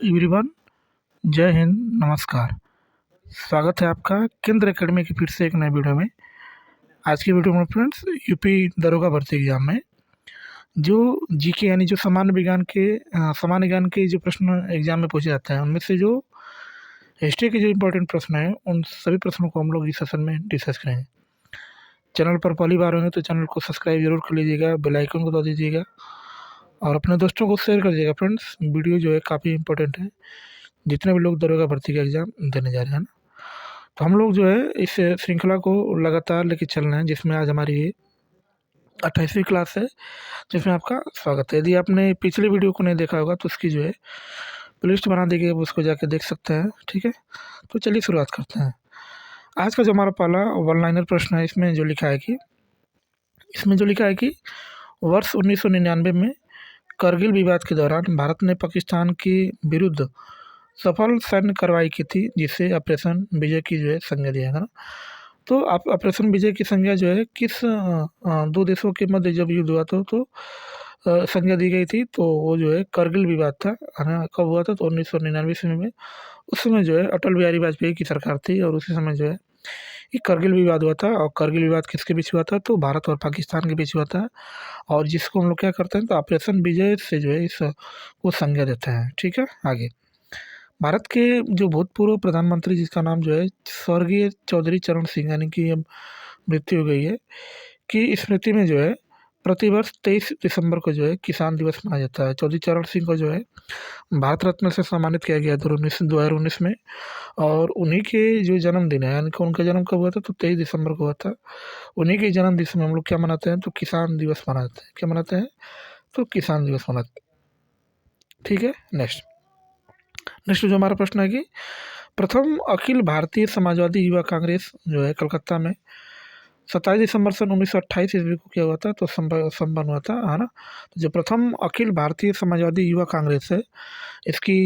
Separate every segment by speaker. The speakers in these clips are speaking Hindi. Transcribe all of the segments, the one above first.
Speaker 1: एवरीवन, जय हिंद, नमस्कार। स्वागत है आपका केंद्र एकेडमी की फिर से एक नए वीडियो में। आज की वीडियो में फ्रेंड्स यूपी दरोगा भर्ती एग्जाम में जो जीके यानी जो सामान्य ज्ञान के जो प्रश्न एग्जाम में पूछे जाते हैं उनमें से जो हिस्ट्री के जो इम्पोर्टेंट प्रश्न हैं उन सभी प्रश्नों को हम लोग इस सेशन में डिस्कस करेंगे। चैनल पर पहली बार होंगे तो चैनल को सब्सक्राइब जरूर कर लीजिएगा, बेल आइकन को दबा दीजिएगा और अपने दोस्तों को शेयर कर दीजिएगा। फ्रेंड्स वीडियो जो है काफ़ी इंपॉर्टेंट है, जितने भी लोग दरोगा भर्ती का एग्ज़ाम देने जा रहे हैं ना। तो हम लोग जो है इस श्रृंखला को लगातार लेके चल रहे हैं, जिसमें आज हमारी 28वीं क्लास है, जिसमें आपका स्वागत है। यदि आपने पिछले वीडियो को नहीं देखा होगा तो उसकी जो है प्लेलिस्ट बना दी गई है, उसको जाके देख सकते हैं। ठीक है, तो चलिए शुरुआत करते हैं। आज का जो हमारा पहला वन लाइनर प्रश्न है, इसमें जो लिखा है कि वर्ष 1999 में करगिल विवाद के दौरान भारत ने पाकिस्तान के विरुद्ध सफल सैन्य कार्रवाई की थी, जिसे ऑपरेशन विजय की जो है संज्ञा दिया है ना। तो ऑपरेशन विजय की संज्ञा जो है किस दो देशों के मध्य जब युद्ध हुआ था तो संज्ञा दी गई थी, तो वो जो है करगिल विवाद था, है ना। कब हुआ था तो 1999 ईस्वी में। उस समय जो है अटल बिहारी वाजपेयी की सरकार थी और उसी समय जो है ये करगिल विवाद हुआ था। और करगिल विवाद किसके बीच हुआ था तो भारत और पाकिस्तान के बीच हुआ था, और जिसको हम लोग क्या करते हैं तो ऑपरेशन विजय से जो है इस को संज्ञा देते हैं। ठीक है, आगे भारत के जो भूतपूर्व प्रधानमंत्री जिसका नाम जो है स्वर्गीय चौधरी चरण सिंह, यानी कि अब मृत्यु हो गई है, की स्मृति में जो है प्रतिवर्ष 23 दिसंबर को जो है किसान दिवस मनाया जाता है। चौधरी चरण सिंह को जो है भारत रत्न से सम्मानित किया गया 2019 में, और उन्हीं के जो जन्मदिन है, यानी कि उनका जन्म कब हुआ था तो 23 दिसंबर को हुआ था। उन्हीं के जन्म दिवस में हम लोग क्या मनाते हैं तो किसान दिवस मनाते हैं। क्या मनाते हैं तो किसान दिवस मनाते हैं। ठीक है, नेक्स्ट जो हमारा प्रश्न है कि प्रथम अखिल भारतीय समाजवादी युवा कांग्रेस जो है कलकत्ता में 27 दिसंबर सन 1928 ईस्वी को क्या हुआ था तो संपन्न हुआ था, है ना। तो जो प्रथम अखिल भारतीय समाजवादी युवा कांग्रेस है, इसकी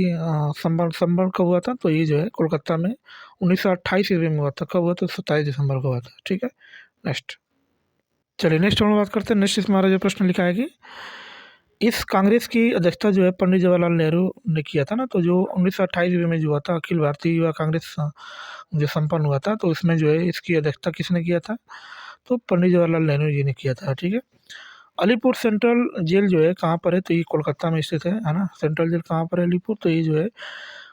Speaker 1: संपन्न कब हुआ था तो ये जो है कोलकाता में 1928 ईस्वी में हुआ था। कब हुआ तो 27 दिसंबर को हुआ था। ठीक है, नेक्स्ट चलिए नेक्स्ट हम बात करते हैं। नेक्स्ट इसमें हमारा जो प्रश्न लिखा है कि इस कांग्रेस की अध्यक्षता जो है पंडित जवाहरलाल नेहरू ने किया था ना। तो जो 1928 ईस्वी में जो हुआ था अखिल भारतीय युवा कांग्रेस जो संपन्न हुआ था, तो इसमें जो है इसकी अध्यक्षता किसने किया था तो पंडित जवाहरलाल नेहरू जी ने किया था। ठीक है, अलीपुर सेंट्रल जेल जो है कहाँ पर है तो ये कोलकाता में स्थित है ना। सेंट्रल जेल कहाँ पर है अलीपुर, तो ये जो है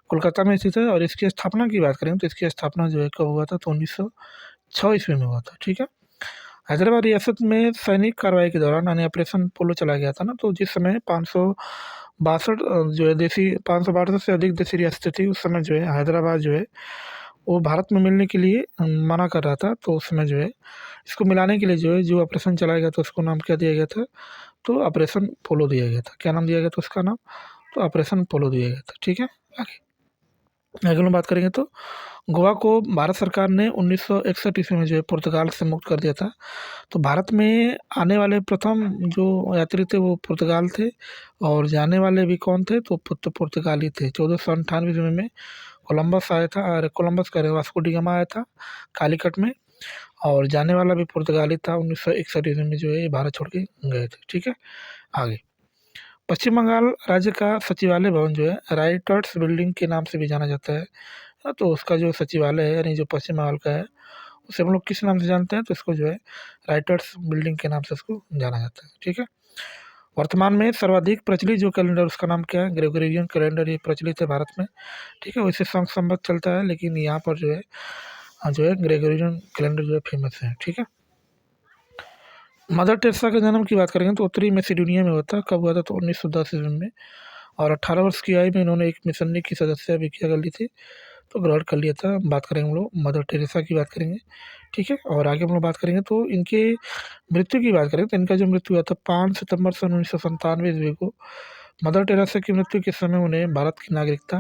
Speaker 1: कोलकाता में स्थित है। और इसकी स्थापना की बात करें तो इसकी स्थापना जो है कब हुआ था तो 1906 ईस्वी में हुआ था। ठीक है, हैदराबाद रियासत में सैनिक कार्रवाई के दौरान यानी ऑपरेशन पोलो चला गया था ना। तो जिस समय 562 जो है देसी 562 से अधिक देसी रियासतें थी, उस समय जो है हैदराबाद जो है वो भारत में मिलने के लिए मना कर रहा था। तो उस समय जो है इसको मिलाने के लिए जो है जो ऑपरेशन चलाया गया था उसको नाम क्या दिया गया था तो ऑपरेशन पोलो दिया गया था। क्या नाम दिया गया था उसका नाम तो ऑपरेशन पोलो दिया गया था। ठीक है, आगे हम बात करेंगे तो गोवा को भारत सरकार ने 1961 ईस्वी में जो है पुर्तगाल से मुक्त कर दिया था। तो भारत में आने वाले प्रथम जो यात्री थे वो पुर्तगाल थे, और जाने वाले भी कौन थे तो पुर्तगाली थे। 1498 ईस्वी में कोलंबस आया था, और कोलंबस का वास्को डी गामा आया था कालीकट में, और जाने वाला भी पुर्तगाली था। 1961 ईस्वी में जो है भारत छोड़ के गए थे। ठीक है, आगे पश्चिम बंगाल राज्य का सचिवालय भवन जो है राइटर्स बिल्डिंग के नाम से भी जाना जाता है। तो उसका जो सचिवालय है यानी जो पश्चिम बंगाल का है उसे हम लोग किस नाम से जानते हैं तो इसको जो है राइटर्स बिल्डिंग के नाम से इसको जाना जाता है। ठीक है, वर्तमान में सर्वाधिक प्रचलित जो कैलेंडर उसका नाम क्या है ग्रेगोरियन कैलेंडर, ये प्रचलित है भारत में। ठीक है, वैसे संघ संबद्ध चलता है, लेकिन यहाँ पर जो है ग्रेगोरियन कैलेंडर जो है फेमस है। ठीक है, मदर टेरेसा के जन्म की बात करेंगे तो उत्तरी मैसेडोनिया में हुआ था। कब हुआ था तो 1910 ईस्वी में, और 18 वर्ष की आयु में इन्होंने एक मिशनरी की सदस्य भी क्या कर ली थी तो ग्रहण कर लिया था। बात करेंगे हम लोग मदर टेरेसा की बात करेंगे। ठीक है, और आगे हम लोग बात करेंगे तो इनके मृत्यु की बात करें तो इनका जो मृत्यु हुआ था 5 सितंबर सन 1997 ईस्वी को। मदर टेरेसा की मृत्यु के समय उन्हें भारत की नागरिकता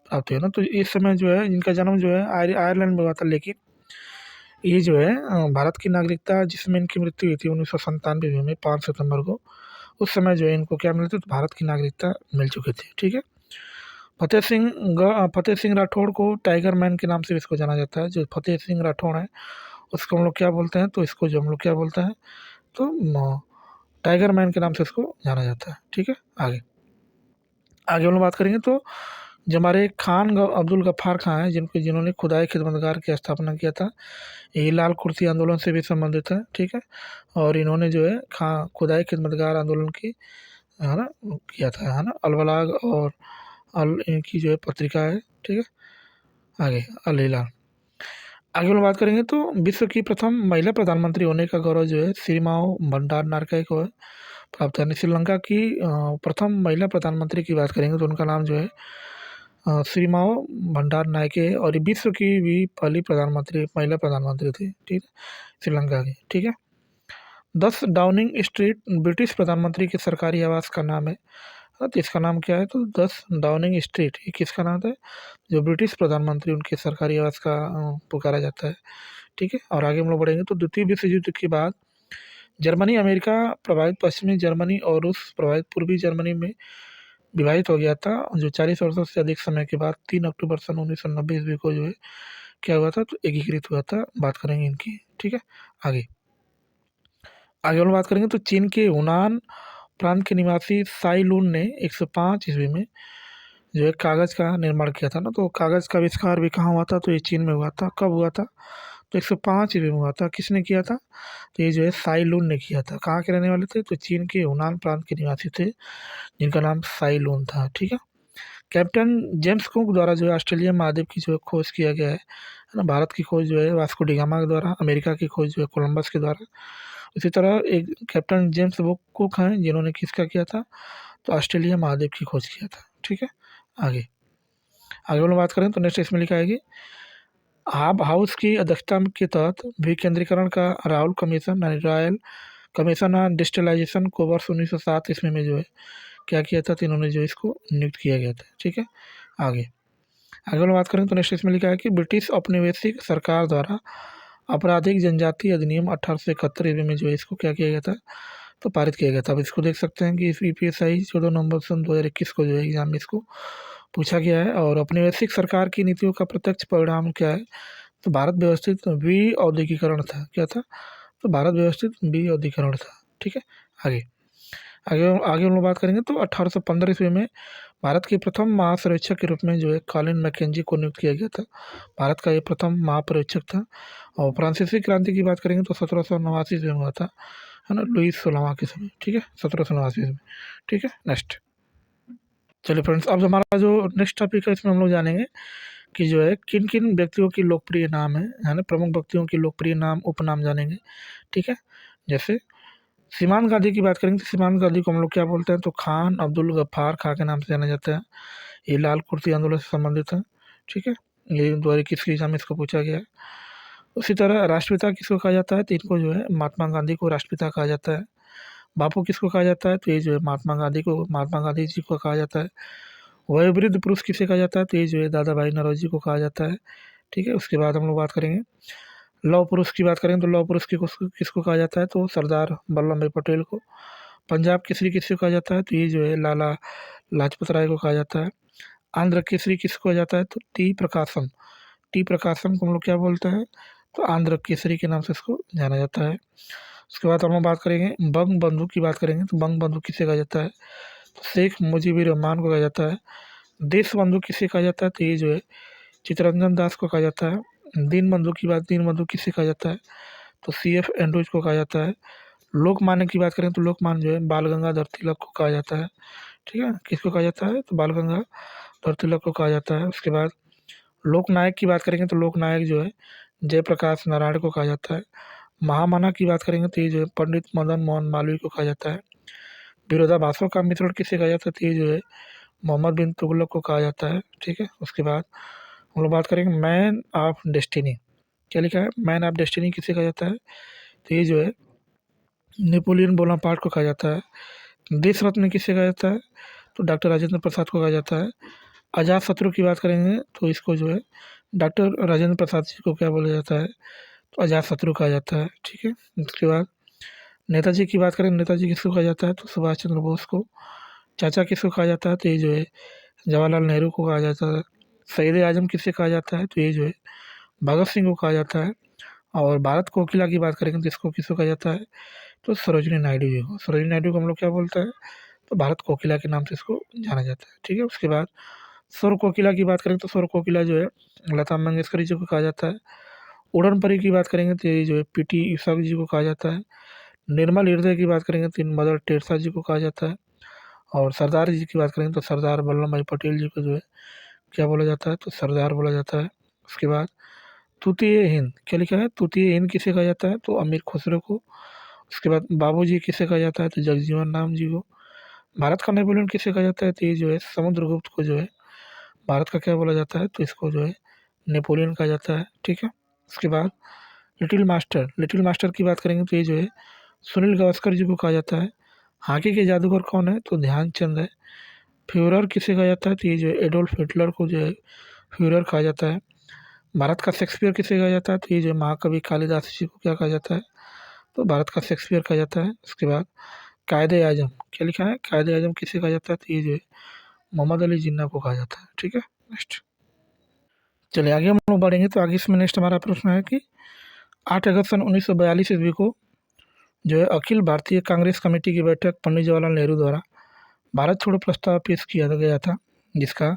Speaker 1: प्राप्त हुई ना। तो इस समय जो है इनका जन्म जो है आयरलैंड में हुआ था, लेकिन ये जो है भारत की नागरिकता जिसमें इनकी मृत्यु हुई थी 1997 में 5 सितंबर को, उस समय जो है इनको क्या मिली थी तो भारत की नागरिकता मिल चुकी थी। ठीक है, फतेह सिंह राठौड़ को टाइगर मैन के नाम से इसको जाना जाता है। जो फतेह सिंह राठौड़ है उसको हम लोग क्या बोलते हैं तो इसको जो हम लोग क्या बोलते हैं तो टाइगर मैन के नाम से इसको जाना जाता है। ठीक है, आगे आगे हम लोग बात करेंगे तो जो हमारे अब्दुल गफ्फार खां हैं, जिन्होंने खुदाई खिदमतगार की स्थापना किया था, ये लाल कुर्सी आंदोलन से भी संबंधित है, ठीक है। और इन्होंने जो है खुदाई खिदमतगार आंदोलन की, है ना, किया था, है ना, अलबलाग और इनकी जो है पत्रिका है, ठीक है। आगे अल हिलाल। आगे हम बात करेंगे तो विश्व की प्रथम महिला प्रधानमंत्री होने का गौरव जो है श्रीमाओ भंडारनायके को है प्राप्त है। श्रीलंका की प्रथम महिला प्रधानमंत्री की बात करेंगे तो उनका नाम जो है श्रीमाओ भंडारनायके है, और ये विश्व की भी पहली महिला प्रधानमंत्री थी, ठीक है, श्रीलंका की, ठीक है। 10 डाउनिंग स्ट्रीट ब्रिटिश प्रधानमंत्री के सरकारी आवास का नाम है। तो इसका नाम क्या है, तो 10 डाउनिंग स्ट्रीट, ये किसका नाम है, जो ब्रिटिश प्रधानमंत्री उनके सरकारी आवास का पुकारा जाता है, ठीक है। और आगे हम लोग बढ़ेंगे तो द्वितीय विश्व युद्ध के बाद जर्मनी अमेरिका प्रभावित पश्चिमी जर्मनी और रूस प्रभावित पूर्वी जर्मनी में विभाजित हो गया था, जो 40 वर्षों से अधिक समय के बाद 3 अक्टूबर सन 1990 ईस्वी को जो है क्या हुआ था, तो एकीकृत हुआ था। बात करेंगे इनकी, ठीक है। आगे आगे हम बात करेंगे तो चीन के हुनान प्रांत के निवासी साई लून ने 105 ईस्वी में जो है कागज़ का निर्माण किया था ना। तो कागज़ का आविष्कार भी कहाँ हुआ था, तो ये चीन में हुआ था। कब हुआ था, तो 105 ईस्वी में हुआ था। किसने किया था, तो ये जो है साई लून ने किया था। कहाँ के रहने वाले थे, तो चीन के हुनान प्रांत के निवासी थे, जिनका नाम साई लून था, ठीक है। कैप्टन जेम्स कुक द्वारा जो है ऑस्ट्रेलिया महाद्वीप की जो है खोज किया गया है ना। भारत की खोज जो है वास्को डी गामा के द्वारा, अमेरिका की खोज जो है कोलंबस के द्वारा। इसी तरह एक कैप्टन जेम्स कुक हैं, जिन्होंने किसका किया था, तो ऑस्ट्रेलिया महाद्वीप की खोज किया था, ठीक है। आगे आगे हम बात करें तो नेक्स्ट इसमें लिखा है कि हाउस की अध्यक्षता के तहत विकेंद्रीकरण का राहुल कमीशन यानी रॉयल कमीशन ऑन डिजिटलाइजेशन को वर्ष 1907 ईस्वी में जो है क्या किया था, तो इन्होंने जो इसको नियुक्त किया गया था, ठीक है। आगे आगे हम बात करें तो नेक्स्ट इसमें लिखा है कि ब्रिटिश औपनिवेशिक सरकार द्वारा आपराधिक जनजाति अधिनियम 1871 ईस्वी में जो है इसको क्या किया गया था, तो पारित किया गया था। अब इसको देख सकते हैं कि इस ईपीएसआई 14 नवंबर सन 2021 को जो है एग्जाम में इसको पूछा गया है। और औपनिवेशिक सरकार की नीतियों का प्रत्यक्ष परिणाम क्या है, तो भारत व्यवस्थित विऔद्योगिकरण था। क्या था, तो भारत व्यवस्थित विऔद्योगिकरण था, ठीक है। आगे आगे आगे हम लोग बात करेंगे तो 1815 ईस्वी में भारत के प्रथम महापर्यवेक्षक के रूप में जो है कॉलिन मैकेंजी को नियुक्त किया गया था। भारत का ये प्रथम महापर्यवेक्षक था। और फ्रांसीसी क्रांति की बात करेंगे तो 1789 ईस्वी में हुआ था, है ना, लुईस 16वां के समय, ठीक है, 1789 ईस्वी में, ठीक है। नेक्स्ट चलिए फ्रेंड्स, अब हमारा जो नेक्स्ट टॉपिक है इसमें हम लोग जानेंगे कि जो है किन किन व्यक्तियों की लोकप्रिय नाम है ना, प्रमुख व्यक्तियों की लोकप्रिय नाम उपनाम जानेंगे, ठीक है। जैसे सीमांत गांधी की बात करेंगे तो सीमांत गांधी को हम लोग क्या बोलते हैं, तो खान अब्दुल गफ्फार खां के नाम से जाना जाता है। ये लाल कुर्सी आंदोलन से संबंधित है, ठीक है। ये 2021 के एग्जाम में इसको पूछा गया है। उसी तरह राष्ट्रपिता किसको कहा जाता है, तो इनको जो है महात्मा गांधी को राष्ट्रपिता कहा जाता है। बापू किसको कहा जाता है, तो ये जो है महात्मा गांधी जी को कहा जाता है। वयोवृद्ध पुरुष किसे कहा जाता है, तो ये जो है दादा भाई नौरोजी को कहा जाता है, ठीक है। उसके बाद हम लोग बात करेंगे लौह पुरुष की बात करें तो लौह पुरुष किसको कहा जाता है, तो सरदार वल्लभ भाई पटेल को। पंजाब केसरी किसको कहा जाता है, तो ये जो है लाला लाजपत राय को कहा जाता है। आंध्र केसरी किसको कहा जाता है, तो टी प्रकाशम को हम लोग क्या बोलते हैं, तो आंध्र केसरी के नाम से इसको जाना जाता है। उसके बाद हम लोग बात करेंगे बंग बंधु की बात करेंगे तो बंग बंधु किसे कहा जाता है, तो शेख मुजीबुर रहमान को कहा जाता है। देश बंधु किसे कहा जाता है, तो ये जो है चित्तरंजन दास को कहा जाता है। दीन बंधु किसे कहा जाता है, तो CF एंड्रूज को कहा जाता है। लोकमान्य की बात करें तो लोकमान्य जो है बाल गंगाधर तिलक को कहा जाता है, ठीक है। किसको कहा जाता है, तो बाल गंगाधर तिलक को कहा जाता है। उसके बाद लोकनायक की बात करेंगे तो लोकनायक जो है जयप्रकाश नारायण को कहा जाता है। महामना की बात करेंगे तो ये जो है पंडित मदन मोहन मालवीय को कहा जाता है। विरोधाभासों का मिश्रण किसे कहा जाता है, तो ये जो है मोहम्मद बिन तुगलक को कहा जाता है, ठीक है। उसके बाद हम लोग बात करेंगे मैन ऑफ डेस्टिनी। क्या लिखा है, मैन ऑफ डेस्टिनी किसे कहा जाता है, तो ये जो है नेपोलियन बोनापार्ट को कहा जाता है। देश रत्न किसे कहा जाता है, तो डॉक्टर राजेंद्र प्रसाद को कहा जाता है। अजात शत्रु की बात करेंगे तो इसको जो है डॉक्टर राजेंद्र प्रसाद जी को क्या बोला जाता है, तो अजात शत्रु कहा जाता है, ठीक है। उसके बाद नेताजी की बात करें, नेताजी किसको कहा जाता है, तो सुभाष चंद्र बोस को। चाचा किसको कहा जाता है, तो ये जो है जवाहरलाल नेहरू को कहा जाता है। शहीद आजम किसे कहा जाता है, तो ये जो है भगत सिंह को कहा जाता है। और भारत कोकिला की बात करेंगे तो इसको किसको कहा जाता है, तो सरोजिनी नायडू जी को। सरोजिनी नायडू को हम लोग क्या बोलते हैं, तो भारत कोकिला के नाम से इसको जाना जाता है, ठीक है। उसके बाद स्वर कोकिला की बात करें तो स्वर कोकिला जो है लता मंगेशकर जी को कहा जाता है। उड़न परी की बात करेंगे तो ये जो है पीटी उषा जी को कहा जाता है। निर्मल हृदय की बात करेंगे तो मदर टेरेसा जी को कहा जाता है। और सरदार जी की बात करेंगे तो सरदार वल्लभ भाई पटेल जी को जो है क्या बोला जाता है, तो सरदार बोला जाता है। उसके बाद तूतीय हिंद क्या लिखा है, तूतीय हिंद किसे कहा जाता है, तो अमीर खुसरो को। उसके बाद बाबूजी किसे कहा जाता है, तो जगजीवन राम जी को। भारत का नेपोलियन किसे कहा जाता है, तो ये जो है समुद्रगुप्त को जो है भारत का क्या बोला जाता है, तो इसको जो है नेपोलियन कहा जाता है। ठीक है। उसके बाद लिटिल मास्टर की बात करेंगे तो ये जो है सुनील गावस्कर जी को कहा जाता है। हॉकी के जादूगर कौन है, तो ध्यानचंद है। फ्यूरर किसे कहा जाता है, तो ये जो है एडोल्फ हिटलर को जो है फ्यूरर कहा जाता है। भारत का शेक्सपियर किसे कहा जाता है, तो ये जो है महाकवि कालिदास जी को क्या कहा जाता है, तो भारत का शेक्सपियर कहा जाता है। उसके बाद कायदे आजम क्या लिखा है, कायदे आजम किसे कहा जाता है, तो ये जो है मोहम्मद अली जिन्ना को कहा जाता है। ठीक है। नेक्स्ट चलिए आगे हम लोग बढ़ेंगे, तो आगे इसमें नेक्स्ट हमारा प्रश्न है कि 8 अगस्त सन 1942 ईस्वी को जो है अखिल भारतीय कांग्रेस कमेटी की बैठक पंडित जवाहरलाल नेहरू द्वारा भारत छोड़ो प्रस्ताव पेश किया गया था, जिसका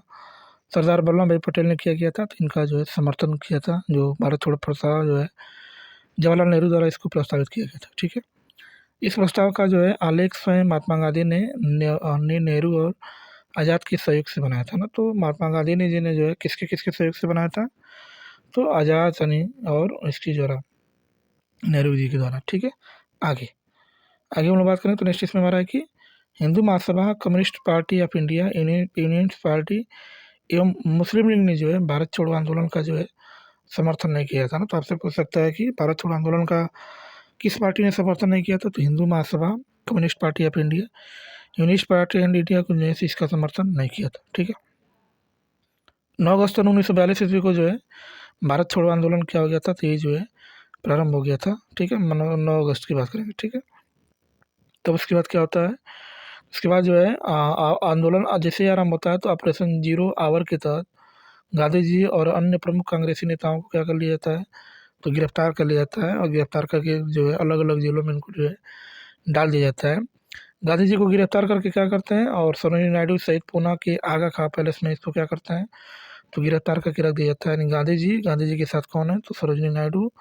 Speaker 1: सरदार वल्लभ भाई पटेल ने किया गया था। तो इनका जो है समर्थन किया था, जो भारत छोड़ो प्रस्ताव जो है जवाहरलाल नेहरू द्वारा इसको प्रस्तावित किया गया था। ठीक है। इस प्रस्ताव का जो है आलेख स्वयं महात्मा गांधी ने नेहरू और आज़ाद के सहयोग से बनाया था ना। तो महात्मा गांधी ने जी ने जो है किसके किसके सहयोग से बनाया था, तो आज़ाद सनी और इसकी जो है नेहरू जी के द्वारा। ठीक है। आगे आगे हम लोग बात करें तो नेक्स्ट इसमें हमारा है कि Hindu Mahasabha, communist party of India, union party एवं मुस्लिम लीग ने जो है भारत छोड़ो आंदोलन का जो है समर्थन नहीं किया था ना। तो आपसे पूछ सकता है कि भारत छोड़ो आंदोलन का किस पार्टी ने समर्थन नहीं किया था, तो Hindu Mahasabha, communist party of India, unionist party and India को जो है इसका समर्थन नहीं किया था। ठीक है। 9 अगस्त सन 1942 ईस्वी को जो है भारत छोड़ो आंदोलन क्या हो गया था, तो ये जो है प्रारंभ हो गया था। ठीक है। 9 अगस्त की बात करेंगे। ठीक है। तब उसके बाद क्या होता है, उसके बाद जो है आंदोलन जैसे ही आरम्भ होता है तो ऑपरेशन जीरो आवर के तहत गांधी जी और अन्य प्रमुख कांग्रेसी नेताओं को क्या कर लिया जाता है, तो गिरफ्तार कर लिया जाता है। और गिरफ्तार करके जो है अलग अलग जेलों में इनको जो है डाल दिया जाता है। गांधी जी को गिरफ्तार करके क्या करते हैं, और सरोजिनी नायडू सहित पूना के आगा खां पैलेस में इसको क्या करते हैं, तो गिरफ्तार करके रख दिया जाता है। यानी गांधी जी के साथ कौन है, तो सरोजिनी नायडू,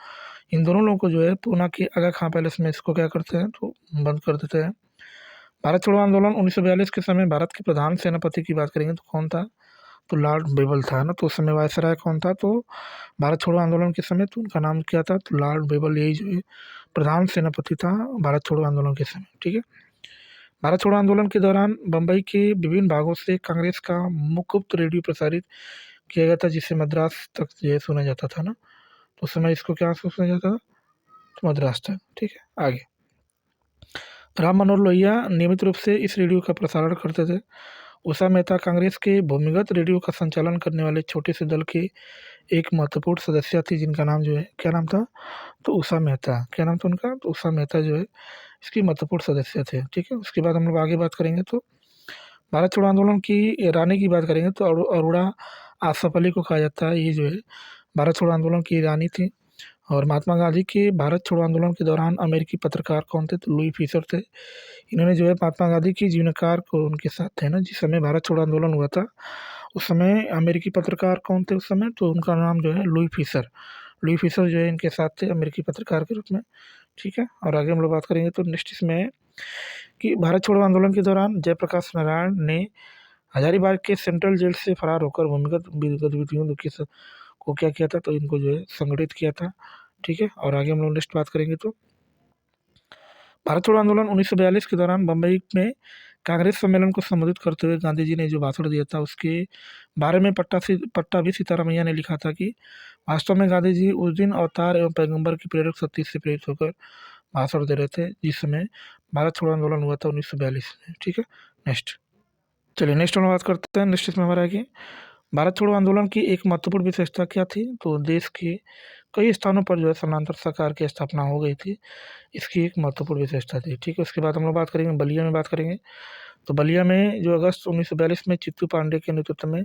Speaker 1: इन दोनों लोगों को जो है पूना के आगा खां पैलेस में इसको क्या करते हैं, तो बंद कर देते हैं। भारत छोड़ो आंदोलन 1942 के समय भारत के प्रधान सेनापति की बात करेंगे तो कौन था, तो लॉर्ड बेबल था ना। तो उस समय वायसराय कौन था, तो भारत छोड़ो आंदोलन के समय तो उनका नाम क्या था, तो लॉर्ड बेबल, यही जो है प्रधान सेनापति था भारत छोड़ो आंदोलन के समय। ठीक है। भारत छोड़ो आंदोलन के दौरान बम्बई के विभिन्न भागों से कांग्रेस का मुफ्त रेडियो प्रसारित किया गया था, जिसे मद्रास तक जो है सुना जाता था ना। तो उस समय इसको क्या सुना जाता था, तो मद्रास तक। ठीक है। आगे राम मनोहर लोहिया नियमित रूप से इस रेडियो का प्रसारण करते थे। उषा मेहता कांग्रेस के भूमिगत रेडियो का संचालन करने वाले छोटे से दल के एक महत्वपूर्ण सदस्य थी, जिनका नाम जो है क्या नाम था, तो उषा मेहता। क्या नाम था उनका, तो उषा मेहता जो है इसकी महत्वपूर्ण सदस्य थे। ठीक है। उसके बाद हम लोग आगे बात करेंगे, तो भारत छोड़ो आंदोलन की रानी की बात करेंगे तो अरोड़ा आसफ अली को कहा जाता है, ये जो है भारत छोड़ो आंदोलन की रानी थी। और महात्मा गांधी के भारत छोड़ो आंदोलन के दौरान अमेरिकी पत्रकार कौन थे, तो लुई फिशर थे। इन्होंने जो है महात्मा गांधी की जीवनकार को उनके साथ थे ना, जिस समय भारत छोड़ो आंदोलन हुआ था उस समय अमेरिकी पत्रकार कौन थे उस समय, तो उनका नाम जो है लुई फिशर जो है इनके साथ थे अमेरिकी पत्रकार के रूप में। ठीक है। और आगे हम लोग बात करेंगे तो नेक्स्ट इसमें है कि भारत छोड़ो आंदोलन के दौरान जयप्रकाश नारायण ने हजारीबाग के सेंट्रल जेल से फरार होकर भूमिगत गतिविधियों को क्या किया था, तो इनको जो है संगठित किया था। ठीक है। और आगे हम लोग नेक्स्ट बात करेंगे, तो भारत छोड़ो आंदोलन 1942 के दौरान बम्बई में कांग्रेस सम्मेलन को संबोधित करते हुए गांधी जी ने जो भाषण दिया था उसके बारे में पट्टा भी सीतारामैया ने लिखा था कि वास्तव में गांधी जी उस दिन अवतार एवं पैगंबर की प्रेरक शक्ति से प्रेरित होकर भाषण दे रहे थे, जिस समय भारत छोड़ो आंदोलन हुआ था 1942 में। ठीक है। नेक्स्ट चलिए नेक्स्ट हम बात करते हैं। नेक्स्ट इसमें हमारा है कि भारत छोड़ो आंदोलन की एक महत्वपूर्ण विशेषता क्या थी, तो देश के कई स्थानों पर जो है समानांतर सरकार की स्थापना हो गई थी, इसकी एक महत्वपूर्ण विशेषता थी। ठीक है। उसके बाद हम लोग बात करेंगे बलिया में बात करेंगे, तो बलिया में जो अगस्त 1942 में चित्तू पांडे के नेतृत्व में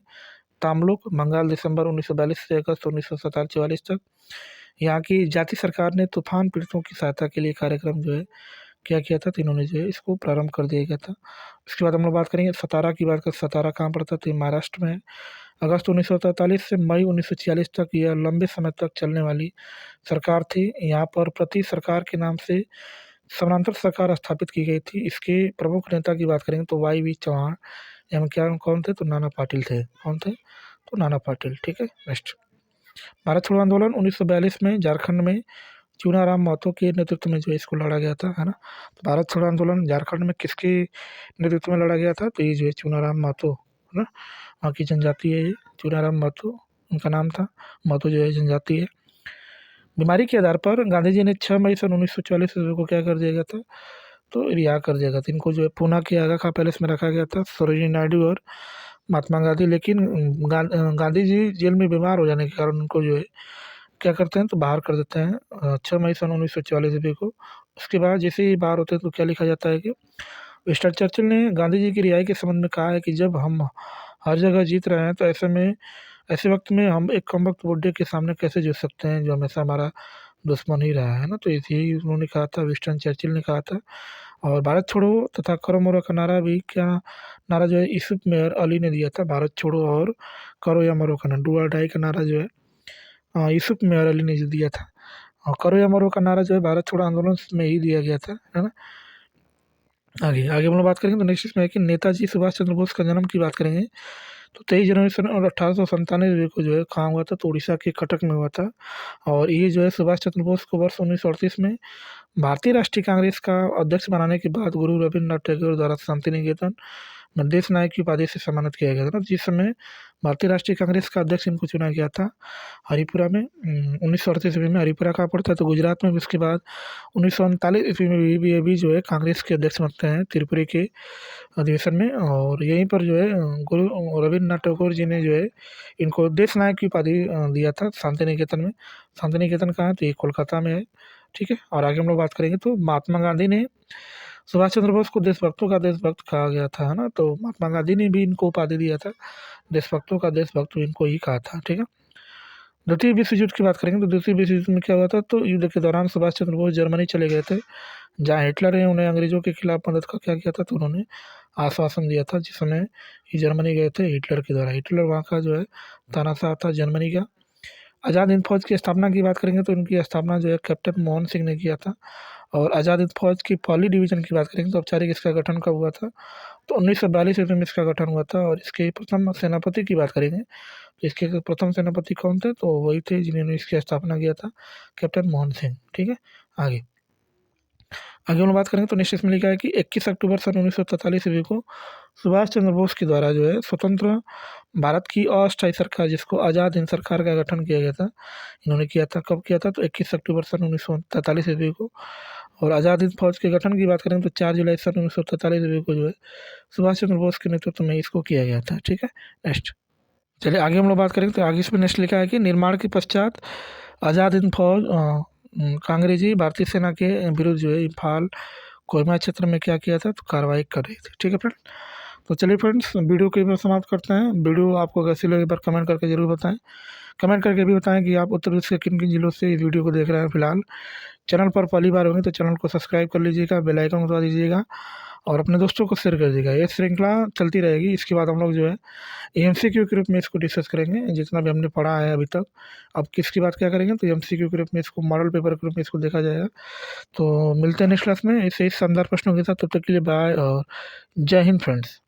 Speaker 1: तामलुक बंगाल दिसंबर 1942 से अगस्त 1944 तक यहाँ की जाति सरकार ने तूफान पीड़ितों की सहायता के लिए कार्यक्रम जो है क्या किया था, तो इन्होंने जो है इसको प्रारंभ कर दिया गया था। उसके बाद हम लोग बात करेंगे सतारा की। बात करें सतारा कहाँ पड़ता, तो ये महाराष्ट्र में है। अगस्त 1943 से मई 1946 तक यह लंबे समय तक चलने वाली सरकार थी। यहाँ पर प्रति सरकार के नाम से समानांतर सरकार स्थापित की गई थी। इसके प्रमुख नेता की बात करेंगे तो वाई वी चौहान, एवं क्या कौन थे, तो नाना पाटिल थे। कौन थे, तो नाना पाटिल। ठीक है, नेक्स्ट। भारत छोड़ो आंदोलन 1942 में झारखंड में चूनाराम महतो के नेतृत्व में जो है इसको लड़ा गया था, है ना। तो भारत छोड़ो आंदोलन झारखंड में किसके नेतृत्व में लड़ा गया था, तो ये जो है चूनाराम महतो, है ना। वहाँ की जनजाति है ये, चूनाराम महतो उनका नाम था। महतो जो है जनजाति है। बीमारी के आधार पर गांधी जी ने 6 मई सन 1944 को क्या कर दिया गया था, तो रिहा कर दिया गया था। इनको जो है पूना के आगा खां पैलेस में रखा गया था, सरोजिनी नायडू और महात्मा गांधी। लेकिन गांधी जी जेल में बीमार हो जाने के कारण उनको जो है क्या करते हैं, तो बाहर कर देते हैं 6 मई सन 1944 को। उसके बाद जैसे ही बाहर होते हैं तो क्या लिखा जाता है कि विंस्टन चर्चिल ने गांधी जी की रिहाई के संबंध में कहा है कि जब हम हर जगह जीत रहे हैं तो ऐसे वक्त में हम एक कमबख्त बुड्ढे के सामने कैसे जीत सकते हैं जो हमेशा हमारा दुश्मन ही रहा है ना। तो यही उन्होंने कहा था, विंस्टन चर्चिल ने कहा था। और भारत छोड़ो तथा करो मरो का नारा भी क्या नारा जो है यूसुफ मेयर अली ने दिया था। भारत छोड़ो और करो या मरो का नारा, डू और डाई का नारा जो है यूसुफ मेयर अली ने जो दिया था। और करो या मरो का नारा जो है भारत छोड़ो आंदोलन में ही दिया गया था, है ना। आगे आगे हम लोग बात करेंगे तो नेक्स्ट इसमें है कि नेताजी सुभाष चंद्र बोस का जन्म की बात करेंगे। तो 23 जनवरी सन 1897 को जो है कहाँ हुआ था, तो उड़ीसा के कटक में हुआ था। और ये जो है सुभाष चंद्र बोस को वर्ष 1938 में भारतीय राष्ट्रीय कांग्रेस का अध्यक्ष बनाने के बाद गुरु रविन्द्रनाथ टैगोर द्वारा शांति निकेतन में देश नायक की उपाधि से सम्मानित किया गया था। जिस समय भारतीय राष्ट्रीय कांग्रेस का अध्यक्ष इनको चुना गया था हरिपुरा में 1938 ईस्वी में। हरिपुरा कहाँ पड़ता है, तो गुजरात में। उसके बाद 1939 ईस्वी में भी ये भी जो है कांग्रेस के अध्यक्ष बनते हैं त्रिपुरी के अधिवेशन में। और यहीं पर जो है गुरु रविन्द्रनाथ टैगोर जी ने जो है इनको देश नायक की उपाधि दिया था शांति निकेतन में। शांति निकेतन कहाँ है, तो ये कोलकाता में है। ठीक है, और आगे हम लोग बात करेंगे तो महात्मा गांधी ने सुभाष चंद्र बोस को देशभक्तों का देशभक्त कहा गया था, है ना। तो महात्मा गांधी ने भी इनको उपाधि दिया था, देशभक्तों का देशभक्त इनको ही कहा था। ठीक है, द्वितीय विश्व युद्ध की बात करेंगे तो द्वितीय विश्व युद्ध में क्या हुआ था, तो युद्ध के दौरान सुभाष चंद्र बोस जर्मनी चले गए थे, जहाँ हिटलर ने उन्हें अंग्रेजों के खिलाफ मदद का क्या किया था, तो उन्होंने आश्वासन दिया था। जिस समय ये जर्मनी गए थे हिटलर के द्वारा, हिटलर वहाँ का जो है तानाशाह था जर्मनी का। आज़ाद हिंद फौज की स्थापना की बात करेंगे तो इनकी स्थापना जो है कैप्टन मोहन सिंह ने किया था। और आज़ाद हिंद फौज की पहली डिवीजन की बात करेंगे तो औपचारिक इसका गठन कब हुआ था, तो 1942 ईस्वी में इसका गठन हुआ था। और इसके प्रथम सेनापति की बात करेंगे तो इसके प्रथम सेनापति कौन थे, तो वही थे जिन्होंने इसकी स्थापना किया था, कैप्टन मोहन सिंह। ठीक है, आगे आगे हम लोग बात करेंगे तो नेक्स्ट इसमें लिखा है कि 21 अक्टूबर सन 1943 ईस्वी को सुभाष चंद्र बोस के द्वारा जो है स्वतंत्र भारत की अस्थायी सरकार, जिसको आज़ाद हिंद सरकार का गठन किया गया था, इन्होंने किया था। कब किया था, तो 21 अक्टूबर सन 1943 ईस्वी को। और आज़ाद हिंद फौज के गठन की बात करें तो 4 जुलाई सन 1943 ईस्वी को जो है सुभाष चंद्र बोस के नेतृत्व में इसको किया गया था। ठीक है, नेक्स्ट चलिए आगे हम लोग बात करेंगे तो आगे इसमें नेक्स्ट लिखा है कि निर्माण के पश्चात आज़ाद हिंद फौज कांग्रेजी भारतीय सेना के विरुद्ध जो है इम्फाल कोहिमा क्षेत्र में क्या किया था, तो कार्रवाई कर रही थी। ठीक है फ्रेंड, तो चलिए फ्रेंड्स वीडियो को एक बार समाप्त करते हैं। वीडियो आपको कैसी लगी एक बार कमेंट करके जरूर बताएं। कमेंट करके भी बताएं कि आप उत्तर प्रदेश के किन किन जिलों से इस वीडियो को देख रहे हैं। फिलहाल चैनल पर पहली बार होंगे तो चैनल को सब्सक्राइब कर लीजिएगा, बेल आइकन दबा दीजिएगा और अपने दोस्तों को शेयर कर दीजिएगा। ये श्रृंखला चलती रहेगी। इसके बाद हम लोग जो है एमसीक्यू के रूप में इसको डिस्कस करेंगे, जितना भी हमने पढ़ा है अभी तक। अब किसकी बात क्या करेंगे, तो एमसीक्यू के रूप में इसको मॉडल पेपर के रूप में इसको देखा जाएगा। तो मिलते हैं नेक्स्ट क्लास में ऐसे ही शानदार प्रश्नों के साथ। तब तक के लिए बाय और जय हिंद फ्रेंड्स।